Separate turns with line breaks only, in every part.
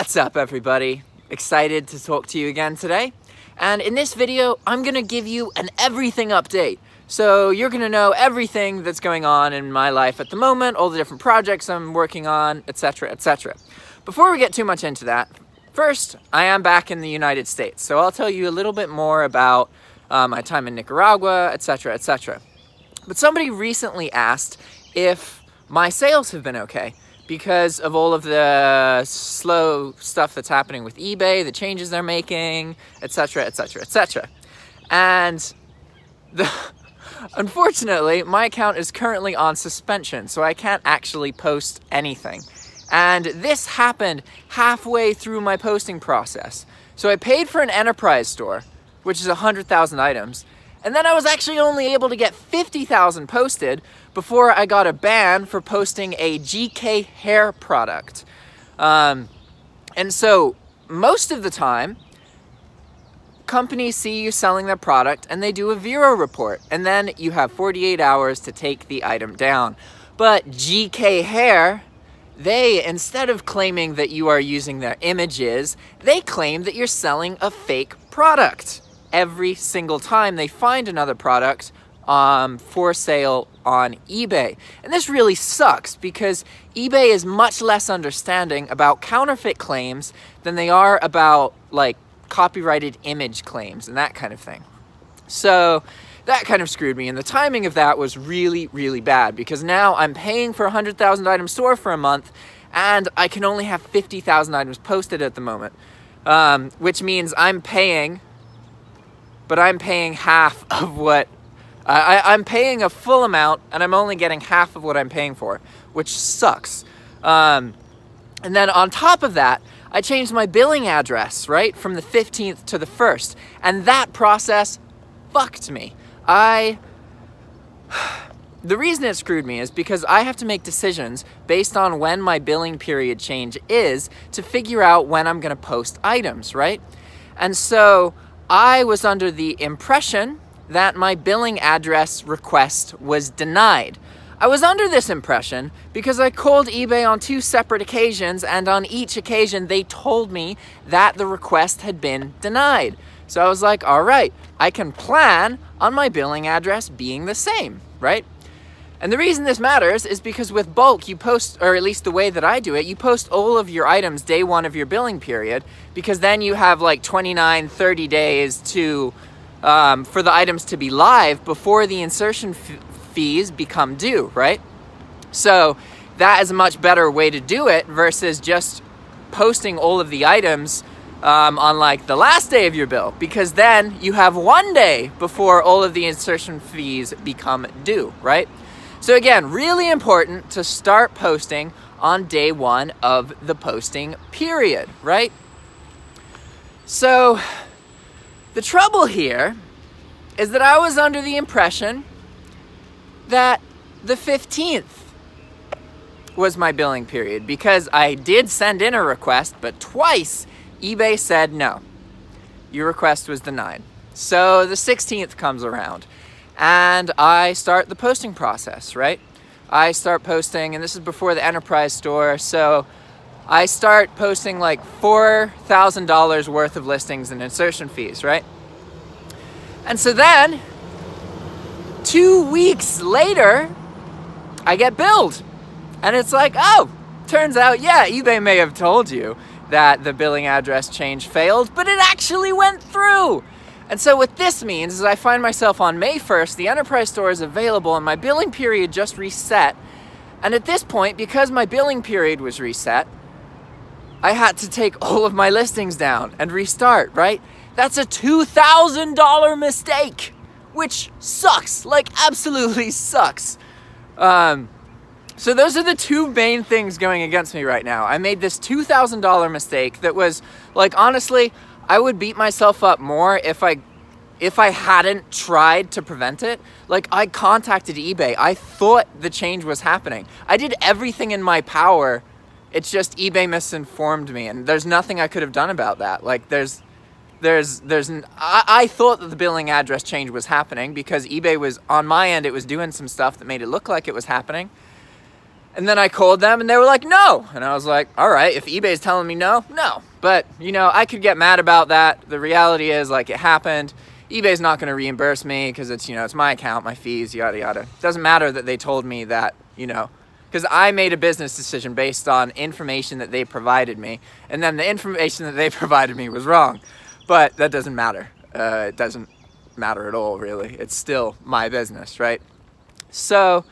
What's up, everybody? Excited to talk to you again today. And in this video, I'm gonna give you an everything update. So you're gonna know everything that's going on in my life at the moment, all the different projects I'm working on, etc., etc. Before we get too much into that, first, I am back in the United States. So I'll tell you a little bit more about my time in Nicaragua, etc., etc. But somebody recently asked if my sales have been okay, because of all of the slow stuff that's happening with eBay, the changes they're making, etc., etc., etc. And unfortunately, my account is currently on suspension, so I can't actually post anything. And this happened halfway through my posting process. So I paid for an enterprise store, which is 100,000 items, and then I was actually only able to get 50,000 posted before I got a ban for posting a GK hair product. And so most of the time, companies see you selling their product and they do a VERO report, and then you have 48 hours to take the item down. But GK hair, they, instead of claiming that you are using their images, they claim that you're selling a fake product every single time they find another product for sale on eBay. And this really sucks because eBay is much less understanding about counterfeit claims than they are about like copyrighted image claims and that kind of thing. So that kind of screwed me, and the timing of that was really, really bad because now I'm paying for a 100,000 item store for a month and I can only have 50,000 items posted at the moment, which means I'm paying half of what I'm paying a full amount, and I'm only getting half of what I'm paying for, which sucks. And then on top of that, I changed my billing address, right, from the 15th to the 1st, and that process fucked me. The reason it screwed me is because I have to make decisions based on when my billing period change is to figure out when I'm gonna post items, right? And so I was under the impression that my billing address request was denied. I was under this impression because I called eBay on 2 separate occasions, and on each occasion they told me that the request had been denied. So I was like, all right, I can plan on my billing address being the same, right? And the reason this matters is because with bulk, you post, or at least the way that I do it, you post all of your items day 1 of your billing period, because then you have like 29, 30 days to, for the items to be live before the insertion fees become due, right? So that is a much better way to do it versus just posting all of the items on like the last day of your bill, because then you have 1 day before all of the insertion fees become due, right? So again, really important to start posting on day 1 of the posting period, right? So the trouble here is that I was under the impression that the 15th was my billing period because I did send in a request, but twice eBay said no, your request was denied. So the 16th comes around and I start the posting process, right? I start posting, and this is before the enterprise store, so I start posting like $4,000 worth of listings and insertion fees, right? And so then 2 weeks later, I get billed. And it's like, oh, turns out, yeah, eBay may have told you that the billing address change failed, but it actually went through. And so what this means is I find myself on May 1st, the enterprise store is available and my billing period just reset. And at this point, because my billing period was reset, I had to take all of my listings down and restart, right? That's a $2,000 mistake, which sucks, like absolutely sucks. So those are the 2 main things going against me right now. I made this $2,000 mistake that was, like, honestly, I would beat myself up more if I hadn't tried to prevent it. Like, I contacted eBay. I thought the change was happening. I did everything in my power. It's just eBay misinformed me, and there's nothing I could have done about that. Like, I thought that the billing address change was happening because eBay was, on my end, it was doing some stuff that made it look like it was happening. And then I called them and they were like, no. And I was like, all right, if eBay's telling me no, no. But, you know, I could get mad about that. The reality is, like, it happened. eBay's not going to reimburse me because it's, you know, it's my account, my fees, yada, yada. It doesn't matter that they told me that, you know, because I made a business decision based on information that they provided me. And then the information that they provided me was wrong. But that doesn't matter. It doesn't matter at all, really. It's still my business, right? So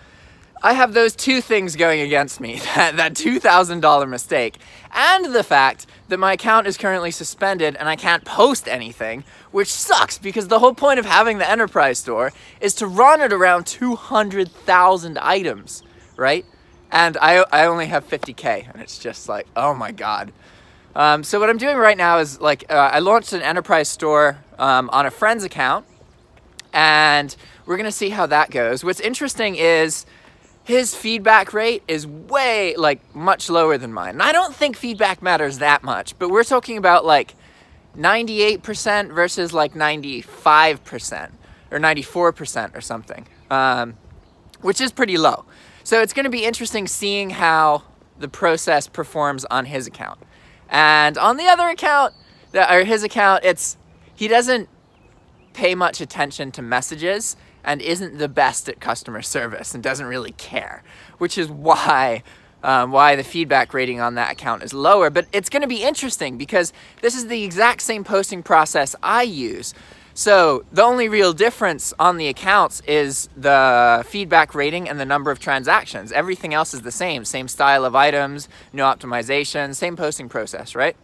I have those two things going against me, that $2,000 mistake, and the fact that my account is currently suspended and I can't post anything, which sucks because the whole point of having the enterprise store is to run at around 200,000 items, right? And I only have 50K, and it's just like, oh my God. So what I'm doing right now is, like, I launched an enterprise store on a friend's account, and we're gonna see how that goes. What's interesting is his feedback rate is way, like, much lower than mine. And I don't think feedback matters that much, but we're talking about like 98% versus like 95% or 94% or something, which is pretty low. So it's gonna be interesting seeing how the process performs on his account. And on the other account, his account, he doesn't pay much attention to messages and isn't the best at customer service and doesn't really care, which is why the feedback rating on that account is lower. But it's going to be interesting because this is the exact same posting process I use. So the only real difference on the accounts is the feedback rating and the number of transactions. Everything else is the same style of items, no optimization, same posting process, right?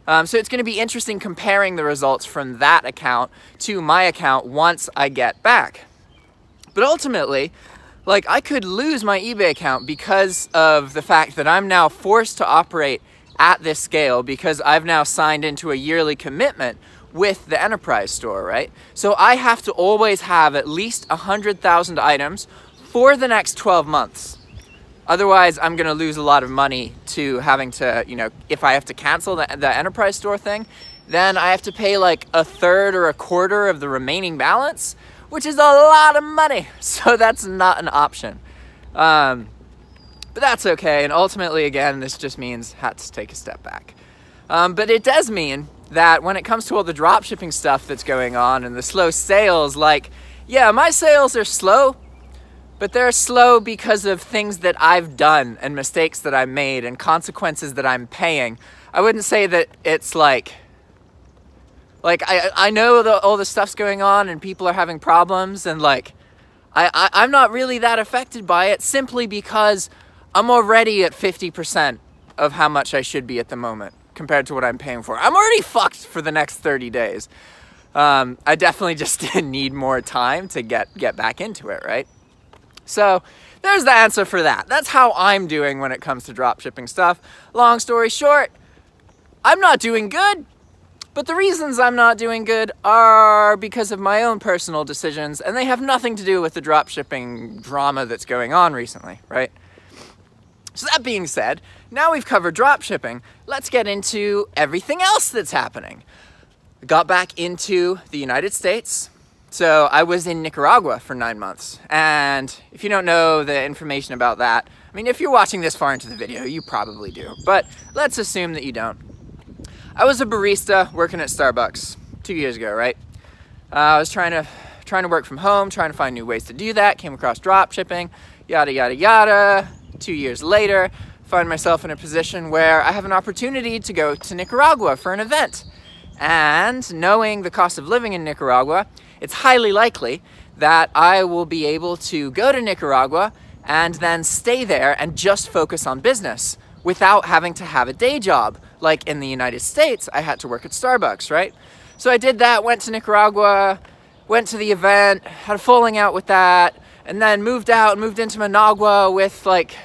So it's going to be interesting comparing the results from that account to my account once I get back. But ultimately, like, I could lose my eBay account because of the fact that I'm now forced to operate at this scale because I've now signed into a yearly commitment with the enterprise store, right? So I have to always have at least 100,000 items for the next 12 months. Otherwise, I'm gonna lose a lot of money to having to, you know, if I have to cancel the enterprise store thing, then I have to pay like a third or a quarter of the remaining balance, which is a lot of money. So that's not an option. But that's okay. And ultimately, again, this just means had to take a step back. But it does mean that when it comes to all the drop shipping stuff that's going on and the slow sales, like, yeah, my sales are slow, but they're slow because of things that I've done and mistakes that I made and consequences that I'm paying. I wouldn't say that it's like I know all the stuff's going on and people are having problems, and like I'm not really that affected by it simply because I'm already at 50% of how much I should be at the moment compared to what I'm paying for. I'm already fucked for the next 30 days. I definitely just need more time to get back into it, right? So there's the answer for that. That's how I'm doing when it comes to drop shipping stuff. Long story short, I'm not doing good, but the reasons I'm not doing good are because of my own personal decisions, and they have nothing to do with the drop shipping drama that's going on recently, right? So that being said, now we've covered drop shipping, let's get into everything else that's happening. I got back into the United States. So I was in Nicaragua for 9 months, and if you don't know the information about that, I mean, if you're watching this far into the video, you probably do, but let's assume that you don't. I was a barista working at Starbucks 2 years ago, right? I was trying to work from home, trying to find new ways to do that, came across drop shipping, yada, yada, yada. 2 years later, find myself in a position where I have an opportunity to go to Nicaragua for an event. And knowing the cost of living in Nicaragua, it's highly likely that I will be able to go to Nicaragua and then stay there and just focus on business without having to have a day job. Like in the United States, I had to work at Starbucks, right? So I did that, went to Nicaragua, went to the event, had a falling out with that, and then moved out, moved into Managua with like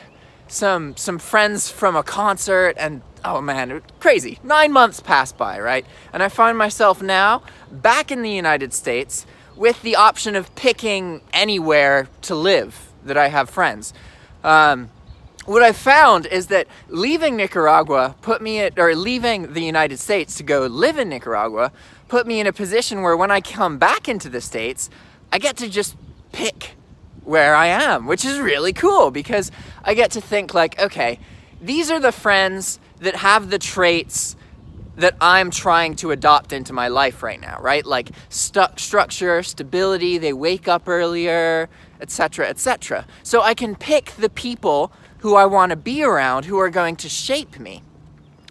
some friends from a concert, and oh man, it was crazy. 9 months passed by, right? And I find myself now back in the United States with the option of picking anywhere to live that I have friends. What I found is that leaving Nicaragua leaving the United States to go live in Nicaragua put me in a position where when I come back into the States, I get to just pick where I am, which is really cool because I get to think like, okay, these are the friends that have the traits that I'm trying to adopt into my life right now, right? Like structure, stability, they wake up earlier, etc., etc. So I can pick the people who I want to be around who are going to shape me,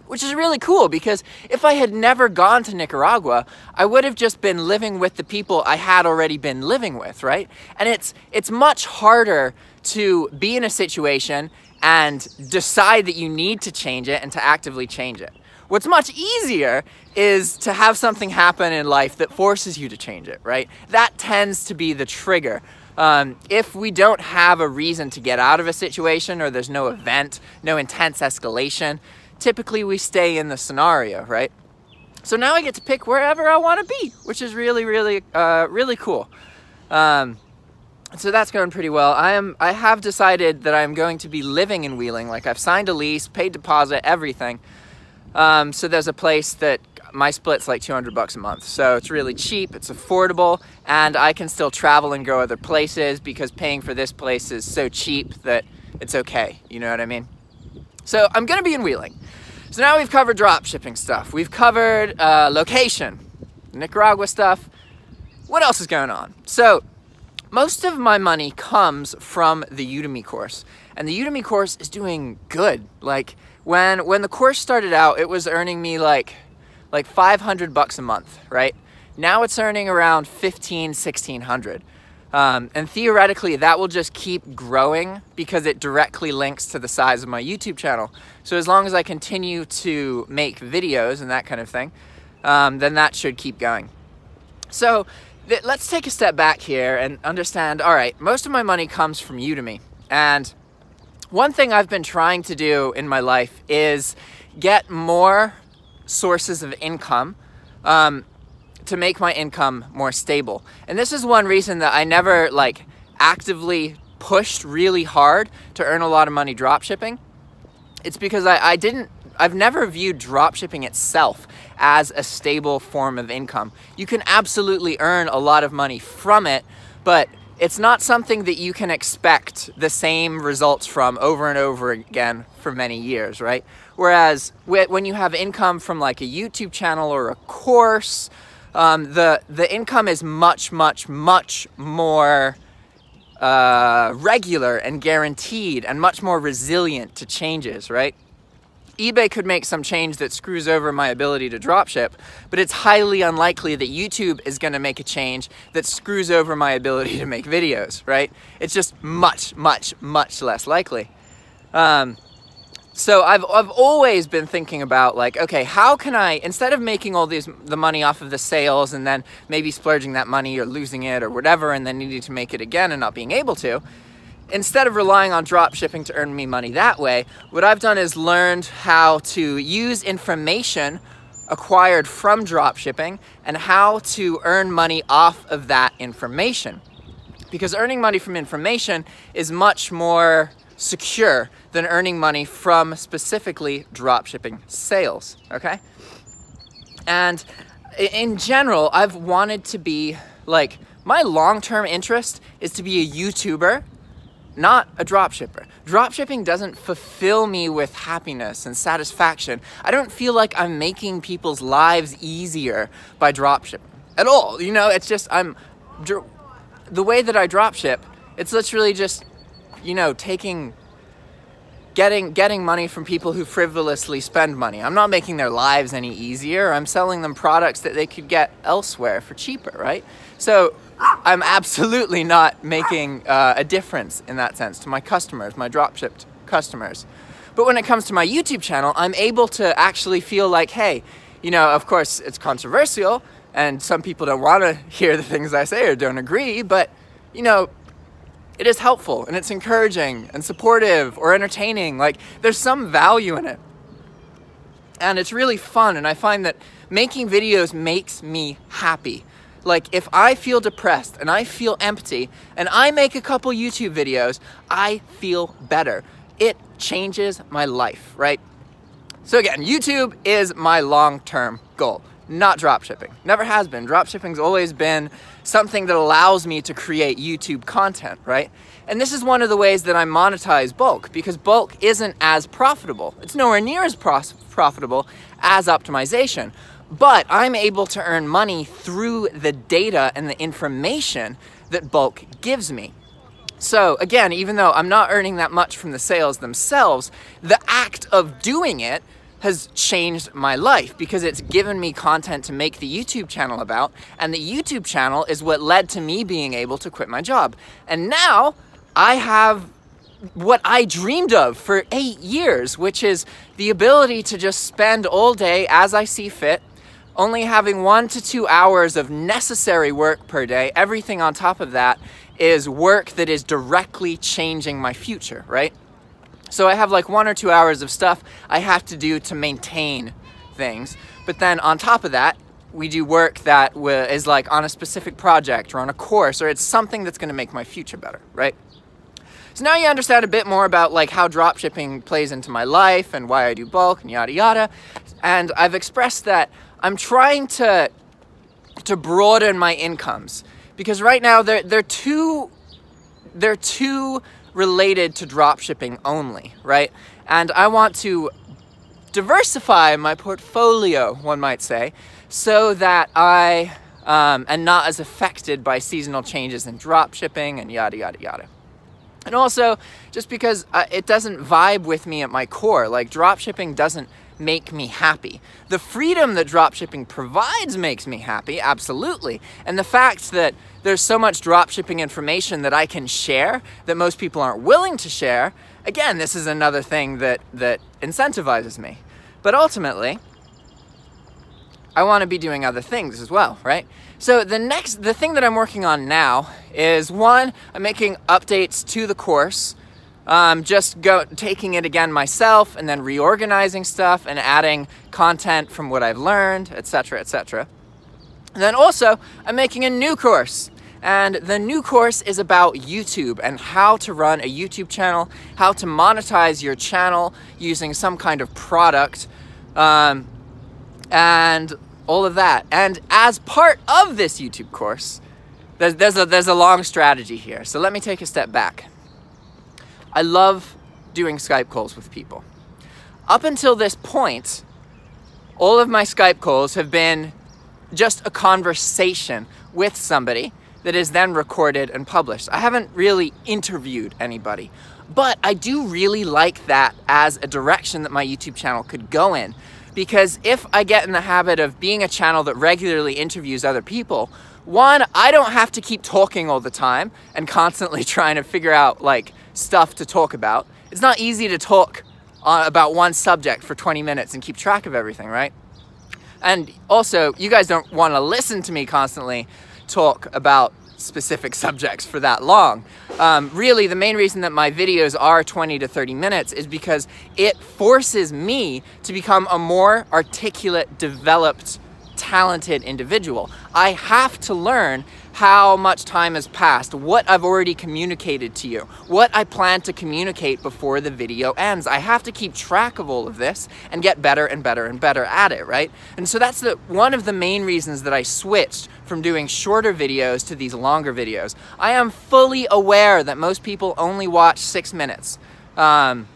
which is really cool because if I had never gone to Nicaragua, I would have just been living with the people I had already been living with, right? And it's much harder to be in a situation and decide that you need to change it and to actively change it. What's much easier is to have something happen in life that forces you to change it, right? That tends to be the trigger. If we don't have a reason to get out of a situation or there's no event, no intense escalation, typically we stay in the scenario, right? So now I get to pick wherever I want to be, which is really, really, really cool. So that's going pretty well. I have decided that I'm going to be living in Wheeling. Like I've signed a lease, paid deposit, everything. So there's a place that my split's like $200 a month. So it's really cheap, it's affordable, and I can still travel and go other places because paying for this place is so cheap that it's okay. You know what I mean? So I'm gonna be in Wheeling. So now we've covered drop shipping stuff. We've covered location, Nicaragua stuff. What else is going on? So most of my money comes from the Udemy course, and the Udemy course is doing good. Like when the course started out, it was earning me like $500 a month, right? Now it's earning around $1,500, $1,600. And theoretically, that will just keep growing because it directly links to the size of my YouTube channel. So as long as I continue to make videos and that kind of thing, then that should keep going. So let's take a step back here and understand, all right, most of my money comes from Udemy. And one thing I've been trying to do in my life is get more sources of income to make my income more stable. And this is one reason that I never like actively pushed really hard to earn a lot of money drop shipping. It's because I've never viewed drop shipping itself as a stable form of income. You can absolutely earn a lot of money from it, but it's not something that you can expect the same results from over and over again for many years, right? Whereas when you have income from like a YouTube channel or a course, the income is much more regular and guaranteed and much more resilient to changes, right? eBay could make some change that screws over my ability to dropship, but it's highly unlikely that YouTube is going to make a change that screws over my ability to make videos, right? It's just much less likely. So I've always been thinking about like, okay, how can I, instead of making all the money off of the sales and then maybe splurging that money or losing it or whatever and then needing to make it again and not being able to, instead of relying on drop shipping to earn me money that way, what I've done is learned how to use information acquired from drop shipping and how to earn money off of that information. Because earning money from information is much more secure than earning money from specifically drop shipping sales, okay? And in general, I've wanted to be like, my long-term interest is to be a YouTuber, not a dropshipper. Dropshipping doesn't fulfill me with happiness and satisfaction. I don't feel like I'm making people's lives easier by dropshipping at all. You know, it's just, the way that I dropship, it's literally just, you know, getting money from people who frivolously spend money. I'm not making their lives any easier. I'm selling them products that they could get elsewhere for cheaper, right? So I'm absolutely not making a difference in that sense to my customers, my dropshipped customers. But when it comes to my YouTube channel, I'm able to actually feel like, hey, you know, of course it's controversial and some people don't want to hear the things I say or don't agree, but, you know, it is helpful and it's encouraging and supportive or entertaining. Like, there's some value in it. And it's really fun, and I find that making videos makes me happy. Like, if I feel depressed and I feel empty and I make a couple YouTube videos, I feel better. It changes my life, right? So again, YouTube is my long-term goal. not dropshipping. Never has been. Dropshipping's always been something that allows me to create YouTube content, right? And this is one of the ways that I monetize bulk, because bulk isn't as profitable. It's nowhere near as profitable as optimization. But I'm able to earn money through the data and the information that bulk gives me. So again, even though I'm not earning that much from the sales themselves, the act of doing it has changed my life because it's given me content to make the YouTube channel about, and the YouTube channel is what led to me being able to quit my job. And now I have what I dreamed of for 8 years, which is the ability to just spend all day as I see fit, only having 1 to 2 hours of necessary work per day. Everything on top of that is work that is directly changing my future, right? So I have like 1 or 2 hours of stuff I have to do to maintain things. But then on top of that, we do work that is like on a specific project or on a course, or it's something that's gonna make my future better, right? So now you understand a bit more about like how dropshipping plays into my life and why I do bulk and yada yada. And I've expressed that I'm trying to broaden my incomes, because right now they're too related to dropshipping only, right? And I want to diversify my portfolio, one might say, so that I am not as affected by seasonal changes in dropshipping and yada yada yada. And also, just because it doesn't vibe with me at my core, like dropshipping doesn't make me happy. The freedom that dropshipping provides makes me happy, absolutely. And the fact that there's so much dropshipping information that I can share that most people aren't willing to share, again, this is another thing that incentivizes me. But ultimately, I want to be doing other things as well, right? So the thing that I'm working on now is, one, I'm making updates to the course, taking it again myself and then reorganizing stuff and adding content from what I've learned, etc., etc. And then also, I'm making a new course. And the new course is about YouTube and how to run a YouTube channel, how to monetize your channel using some kind of product, and all of that. And as part of this YouTube course, there's a long strategy here. So let me take a step back. I love doing Skype calls with people. Up until this point, all of my Skype calls have been just a conversation with somebody that is then recorded and published. I haven't really interviewed anybody, but I do really like that as a direction that my YouTube channel could go in, because if I get in the habit of being a channel that regularly interviews other people, one, I don't have to keep talking all the time and constantly trying to figure out like stuff to talk about. It's not easy to talk about one subject for 20 minutes and keep track of everything, right? And also, you guys don't want to listen to me constantly talk about specific subjects for that long. Really, the main reason that my videos are 20 to 30 minutes is because it forces me to become a more articulate, developed, talented individual. I have to learn how much time has passed, what I've already communicated to you, what I plan to communicate before the video ends. I have to keep track of all of this and get better and better and better at it, right? And so that's one of the main reasons that I switched from doing shorter videos to these longer videos. I am fully aware that most people only watch 6 minutes. That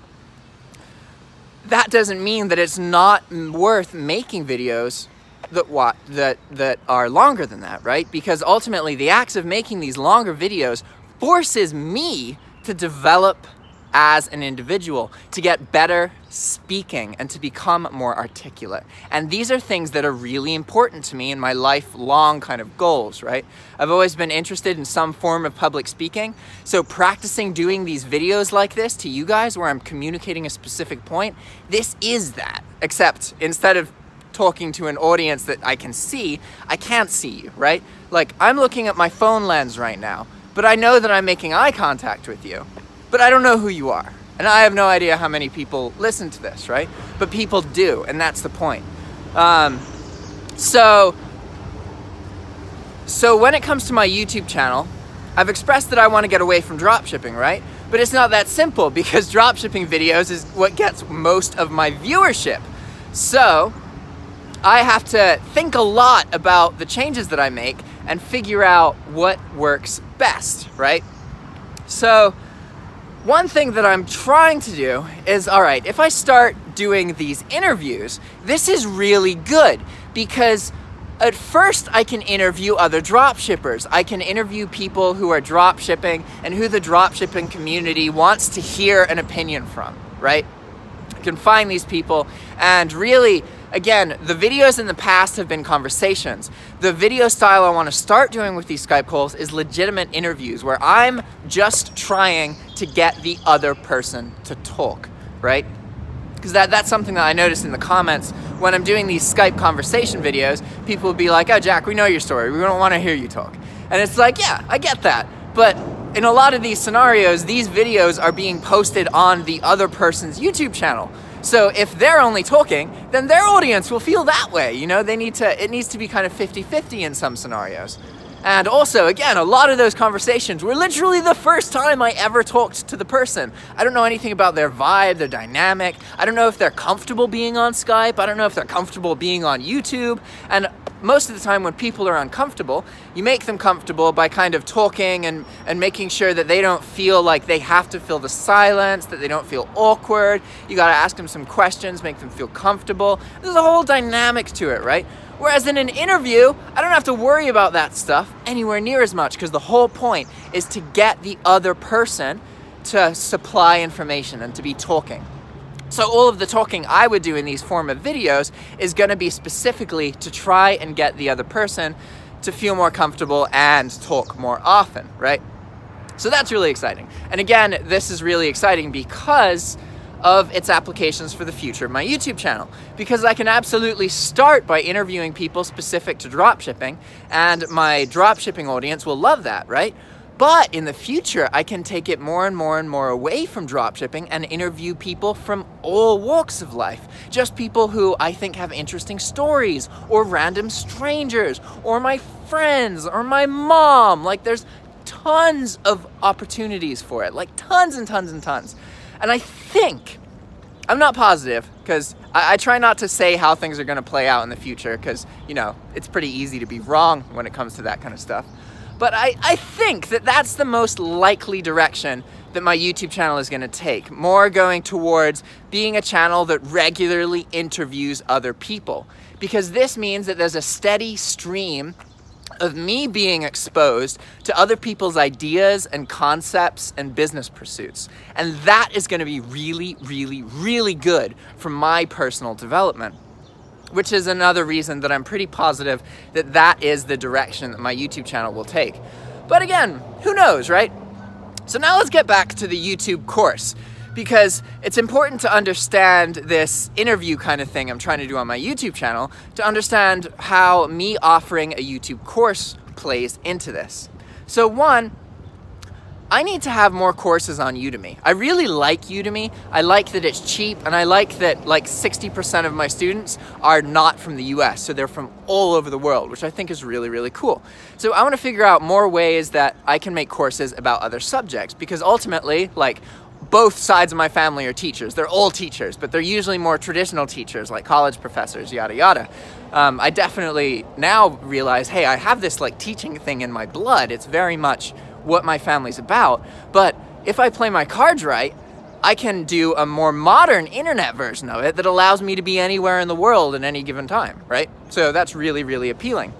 doesn't mean that it's not worth making videos that are longer than that, right? Because ultimately the acts of making these longer videos forces me to develop as an individual, to get better speaking and to become more articulate. And these are things that are really important to me in my lifelong kind of goals, right? I've always been interested in some form of public speaking. So practicing doing these videos like this to you guys where I'm communicating a specific point, this is that. Except instead of talking to an audience that I can see, I can't see you, right? Like, I'm looking at my phone lens right now, but I know that I'm making eye contact with you, but I don't know who you are. And I have no idea how many people listen to this, right? But people do, and that's the point. So when it comes to my YouTube channel, I've expressed that I want to get away from dropshipping, right? But it's not that simple, because dropshipping videos is what gets most of my viewership. So I have to think a lot about the changes that I make and figure out what works best, right? So one thing that I'm trying to do is, all right, if I start doing these interviews, this is really good because at first I can interview other dropshippers. I can interview people who are dropshipping and who the dropshipping community wants to hear an opinion from, right? I can find these people and really, again, the videos in the past have been conversations. The video style I want to start doing with these Skype calls is legitimate interviews where I'm just trying to get the other person to talk, right? Because that's something that I noticed in the comments when I'm doing these Skype conversation videos. People will be like, oh, Jack, we know your story. We don't want to hear you talk. And it's like, yeah, I get that. But in a lot of these scenarios, these videos are being posted on the other person's YouTube channel. So if they're only talking, then their audience will feel that way. You know, it needs to be kind of 50-50 in some scenarios. And also, again, a lot of those conversations were literally the first time I ever talked to the person. I don't know anything about their vibe, their dynamic. I don't know if they're comfortable being on Skype. I don't know if they're comfortable being on YouTube. And most of the time when people are uncomfortable, you make them comfortable by kind of talking and making sure that they don't feel like they have to fill the silence, that they don't feel awkward. You gotta ask them some questions, make them feel comfortable. There's a whole dynamic to it, right? Whereas in an interview, I don't have to worry about that stuff anywhere near as much because the whole point is to get the other person to supply information and to be talking. So all of the talking I would do in these form of videos is going to be specifically to try and get the other person to feel more comfortable and talk more often, right? So that's really exciting. And again, this is really exciting because of its applications for the future of my YouTube channel, because I can absolutely start by interviewing people specific to dropshipping, and my dropshipping audience will love that, right? But in the future, I can take it more and more and more away from dropshipping and interview people from all walks of life. Just people who I think have interesting stories, or random strangers, or my friends, or my mom. Like, there's tons of opportunities for it, like tons and tons and tons. And I think, I'm not positive, because I try not to say how things are going to play out in the future, because, you know, it's pretty easy to be wrong when it comes to that kind of stuff. But I think that that's the most likely direction that my YouTube channel is going to take. More going towards being a channel that regularly interviews other people. Because this means that there's a steady stream of me being exposed to other people's ideas and concepts and business pursuits. And that is going to be really, really, really good for my personal development, which is another reason that I'm pretty positive that that is the direction that my YouTube channel will take. But again, who knows, right? So now let's get back to the YouTube course, because it's important to understand this interview kind of thing I'm trying to do on my YouTube channel to understand how me offering a YouTube course plays into this. So one, I need to have more courses on Udemy. I really like Udemy. I like that it's cheap, and I like that like 60% of my students are not from the US, so they're from all over the world, which I think is really, really cool. So I want to figure out more ways that I can make courses about other subjects, because ultimately, like, both sides of my family are teachers. They're all teachers, but they're usually more traditional teachers, like college professors, yada yada. I definitely now realize, hey, I have this like teaching thing in my blood. It's very much what my family's about. But if I play my cards right, I can do a more modern internet version of it that allows me to be anywhere in the world at any given time, right? So that's really, really appealing.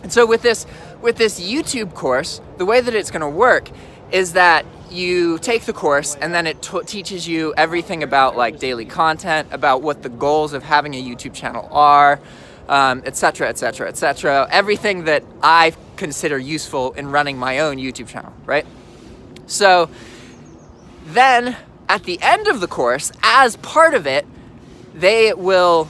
And so with this YouTube course, the way that it's going to work is that you take the course and then it teaches you everything about like daily content, about what the goals of having a YouTube channel are, etc., etc., etc. Everything that I consider useful in running my own YouTube channel, right? So then at the end of the course, as part of it, they will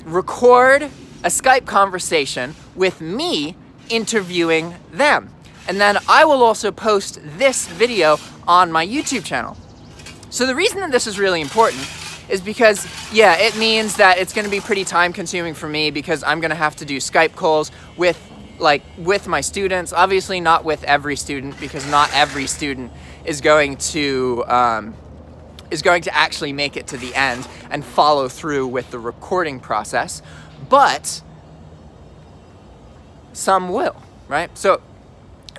record a Skype conversation with me interviewing them. And then I will also post this video on my YouTube channel. So the reason that this is really important is because, yeah, it means that it's going to be pretty time consuming for me, because I'm going to have to do Skype calls with my students. Obviously not with every student, because not every student is going to actually make it to the end and follow through with the recording process. but some will, right? So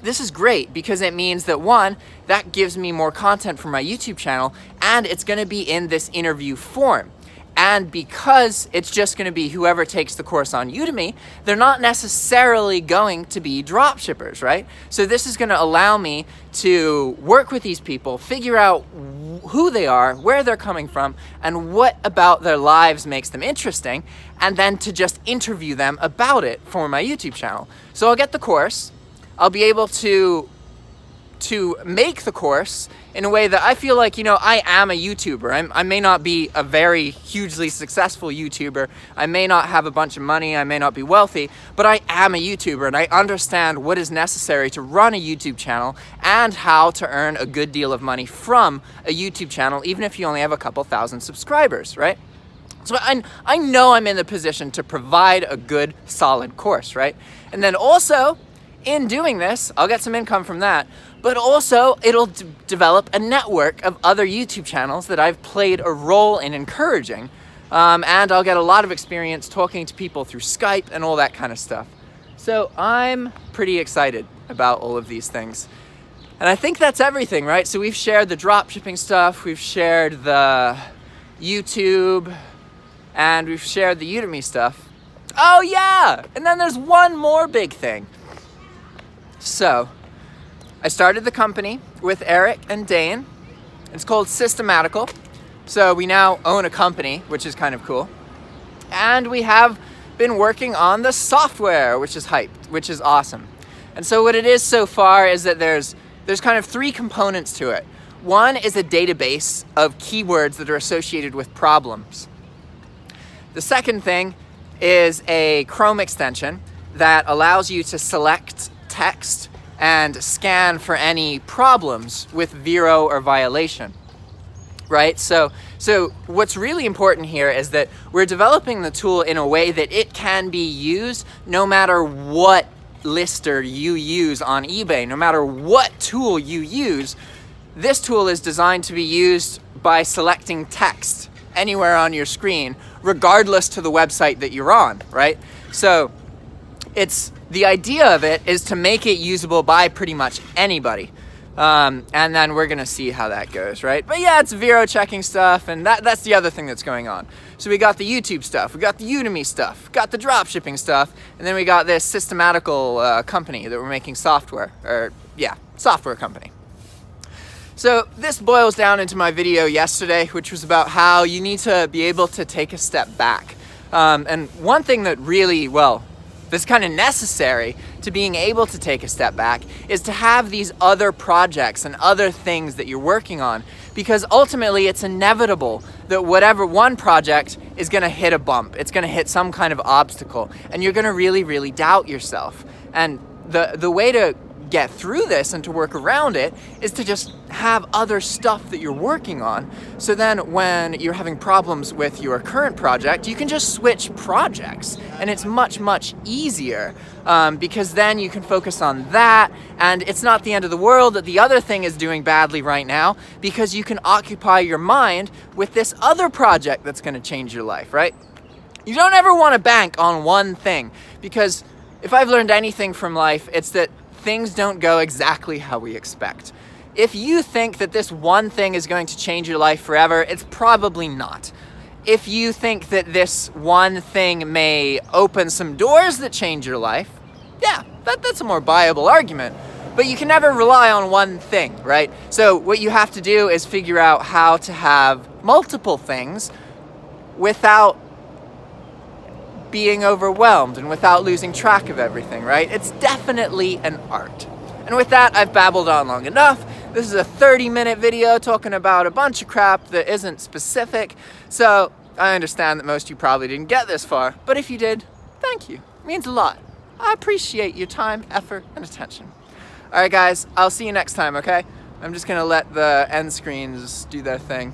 this is great because it means that, one, that gives me more content for my YouTube channel, and it's going to be in this interview form. And because it's just going to be whoever takes the course on Udemy, they're not necessarily going to be dropshippers, right? So this is going to allow me to work with these people, figure out who they are, where they're coming from, and what about their lives makes them interesting, and then to just interview them about it for my YouTube channel. So I'll get the course, I'll be able to make the course in a way that I feel like, you know, I am a YouTuber. I may not be a very hugely successful YouTuber. I may not have a bunch of money. I may not be wealthy, but I am a YouTuber, and I understand what is necessary to run a YouTube channel and how to earn a good deal of money from a YouTube channel, even if you only have a couple thousand subscribers, right? So I know I'm in the position to provide a good, solid course, right? And then also, in doing this, I'll get some income from that, but also it'll develop a network of other YouTube channels that I've played a role in encouraging, and I'll get a lot of experience talking to people through Skype and all that kind of stuff. So I'm pretty excited about all of these things. And I think that's everything, right? So we've shared the dropshipping stuff, we've shared the YouTube, and we've shared the Udemy stuff. Oh yeah! And then there's one more big thing. So, I started the company with Eric and Dane. It's called Systematical. So we now own a company, which is kind of cool. And we have been working on the software, which is hyped, which is awesome. And so what it is so far is that there's kind of three components to it. One is a database of keywords that are associated with problems. The second thing is a Chrome extension that allows you to select text and scan for any problems with VERO or violation, right? So what's really important here is that we're developing the tool in a way that it can be used no matter what lister you use on eBay, no matter what tool you use. This tool is designed to be used by selecting text anywhere on your screen, regardless to the website that you're on, right? So the idea of it is to make it usable by pretty much anybody. And then we're gonna see how that goes, right? But yeah, it's VERO checking stuff, and that's the other thing that's going on. So we got the YouTube stuff, we got the Udemy stuff, got the dropshipping stuff, and then we got this Systematical company that we're making software, software company. So this boils down into my video yesterday, which was about how you need to be able to take a step back. And one thing that really, that's kind of necessary to being able to take a step back is to have these other projects and other things that you're working on, because ultimately it's inevitable that whatever one project is going to hit a bump, it's going to hit some kind of obstacle, and you're going to really, really doubt yourself. And the way to get through this and to work around it is to just have other stuff that you're working on. So then when you're having problems with your current project, you can just switch projects, and it's much, much easier because then you can focus on that, and it's not the end of the world that the other thing is doing badly right now, because you can occupy your mind with this other project that's going to change your life, right? You don't ever want to bank on one thing, because if I've learned anything from life, it's that things don't go exactly how we expect. If you think that this one thing is going to change your life forever, it's probably not. If you think that this one thing may open some doors that change your life, yeah, that's a more viable argument. But you can never rely on one thing, right? So what you have to do is figure out how to have multiple things without being overwhelmed and without losing track of everything, right? It's definitely an art. And with that, I've babbled on long enough. This is a 30-minute video talking about a bunch of crap that isn't specific. So I understand that most of you probably didn't get this far, but if you did, thank you. It means a lot. I appreciate your time, effort, and attention. All right, guys, I'll see you next time, okay? I'm just gonna let the end screens do their thing.